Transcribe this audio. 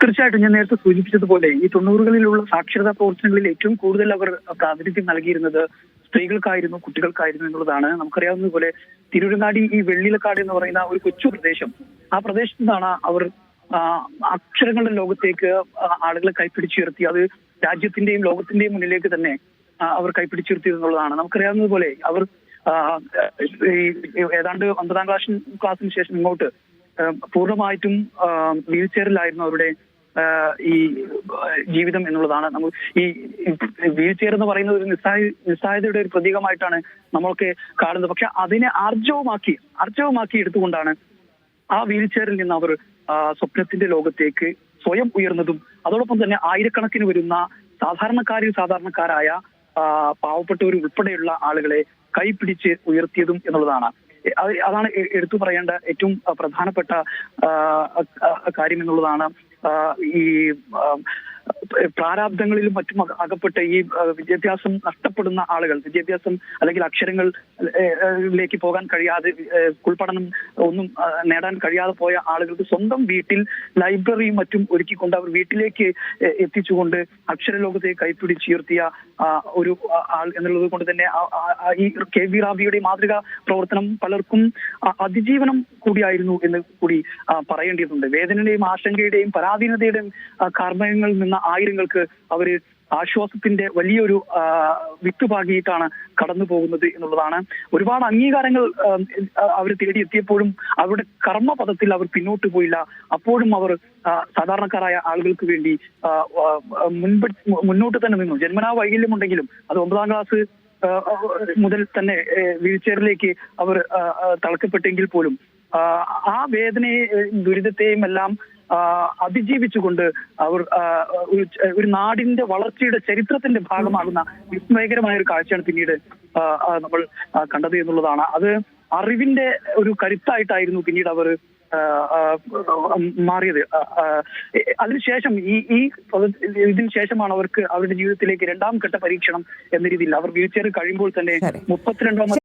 തീർച്ചയായിട്ടും ഞാൻ നേരത്തെ സൂചിപ്പിച്ചതുപോലെ ഈ 90കളിലുള്ള സാക്ഷരതാ പ്രവർത്തനങ്ങളിൽ ഏറ്റവും കൂടുതൽ അവർ പ്രാതിനിധ്യം നൽകിയിരുന്നത് സ്ത്രീകൾക്കായിരുന്നു, കുട്ടികൾക്കായിരുന്നു എന്നുള്ളതാണ്. നമുക്കറിയാവുന്നതുപോലെ തിരൂരങ്ങാടി ഈ വെള്ളിലക്കാട് എന്ന് പറയുന്ന ഒരു കൊച്ചു പ്രദേശം, ആ പ്രദേശത്തു നിന്നാണ് അവർ അക്ഷരങ്ങളുടെ ലോകത്തേക്ക് ആളുകളെ കൈപ്പിടിച്ചുയർത്തി. അത് രാജ്യത്തിന്റെയും ലോകത്തിന്റെയും മുന്നിലേക്ക് തന്നെ അവർ കൈപ്പിടിച്ചുയർത്തി എന്നുള്ളതാണ്. നമുക്കറിയാവുന്നതുപോലെ അവർ ഏതാണ്ട് 9ാം ക്ലാസ്സിന് ശേഷം ഇങ്ങോട്ട് പൂർണ്ണമായിട്ടും വീൽ ചെയറിലായിരുന്നു അവരുടെ ഈ ജീവിതം എന്നുള്ളതാണ്. നമ്മൾ ഈ വീൽ ചെയർ എന്ന് പറയുന്നത് ഒരു നിസ്സഹായതയുടെ ഒരു പ്രതീകമായിട്ടാണ് നമ്മളൊക്കെ കാണുന്നത്. പക്ഷെ അതിനെ ആർജവമാക്കി എടുത്തുകൊണ്ടാണ് ആ വീൽ ചെയറിൽ നിന്ന് അവർ സ്വപ്നത്തിന്റെ ലോകത്തേക്ക് സ്വയം ഉയർന്നതും അതോടൊപ്പം തന്നെ ആയിരക്കണക്കിന് വരുന്ന സാധാരണക്കാരായ പാവപ്പെട്ടവർ ഉൾപ്പെടെയുള്ള ആളുകളെ കൈപിടിച്ച് ഉയർത്തിയതും എന്നുള്ളതാണ്. അതാണ് എടുത്തു പറയേണ്ട ഏറ്റവും പ്രധാനപ്പെട്ട കാര്യം എന്നുള്ളതാണ്. ഈ പ്രാരാബ്ദങ്ങളിലും മറ്റും അകപ്പെട്ട ഈ വിദ്യാഭ്യാസം നഷ്ടപ്പെടുന്ന ആളുകൾ, വിദ്യാഭ്യാസം അല്ലെങ്കിൽ അക്ഷരങ്ങളിലേക്ക് പോകാൻ കഴിയാതെ, സ്കൂൾ പഠനം ഒന്നും നേടാൻ കഴിയാതെ പോയ ആളുകൾക്ക് സ്വന്തം വീട്ടിൽ ലൈബ്രറിയും മറ്റും ഒരുക്കിക്കൊണ്ട് അവർ വീട്ടിലേക്ക് എത്തിച്ചുകൊണ്ട് അക്ഷരലോകത്തെ കൈപ്പിടിച്ചുയർത്തിയ ഒരു ആൾ എന്നുള്ളത് കൊണ്ട് തന്നെ ഈ കെ.വി. റാബിയുടെ മാതൃകാ പ്രവർത്തനം പലർക്കും അതിജീവനം കൂടിയായിരുന്നു എന്ന് കൂടി പറയേണ്ടതുണ്ട്. വേദനയുടെയും ആശങ്കയുടെയും പരാധീനതയുടെയും കാർമങ്ങളിൽ നിന്ന് ആയിരങ്ങൾക്ക് അവര് ആശ്വാസത്തിന്റെ വലിയൊരു വിത്തുപാകിയിട്ടാണ് കടന്നു പോകുന്നത് എന്നുള്ളതാണ്. ഒരുപാട് അംഗീകാരങ്ങൾ അവർ തേടിയെത്തിയപ്പോഴും അവരുടെ കർമ്മപഥത്തിൽ അവർ പിന്നോട്ട് പോയില്ല. അപ്പോഴും അവർ സാധാരണക്കാരായ ആളുകൾക്ക് വേണ്ടി മുന്നോട്ട് തന്നെ നിന്നു. ജന്മനാ വൈകല്യമുണ്ടെങ്കിലും അത് 9ാം ക്ലാസ് മുതൽ തന്നെ വീൽ ചെയറിലേക്ക് അവർ തളക്കപ്പെട്ടെങ്കിൽ പോലും ആ വേദനയെയും ദുരിതത്തെയും എല്ലാം അതിജീവിച്ചുകൊണ്ട് അവർ ഒരു നാടിന്റെ വളർച്ചയുടെ ചരിത്രത്തിന്റെ ഭാഗമാകുന്ന വിസ്മയകരമായ ഒരു കാഴ്ചയാണ് പിന്നീട് നമ്മൾ കണ്ടത് എന്നുള്ളതാണ്. അത് അറിവിന്റെ ഒരു കരുത്തായിട്ടായിരുന്നു പിന്നീട് അവർ മാറിയത്. അതിനുശേഷം ഇതിനു ശേഷമാണ് അവർക്ക് അവരുടെ ജീവിതത്തിലേക്ക് 2ാം ഘട്ട പരീക്ഷണം എന്ന രീതിയിൽ അവർ വീൽ ചെയർ കഴിയുമ്പോൾ തന്നെ 32ാം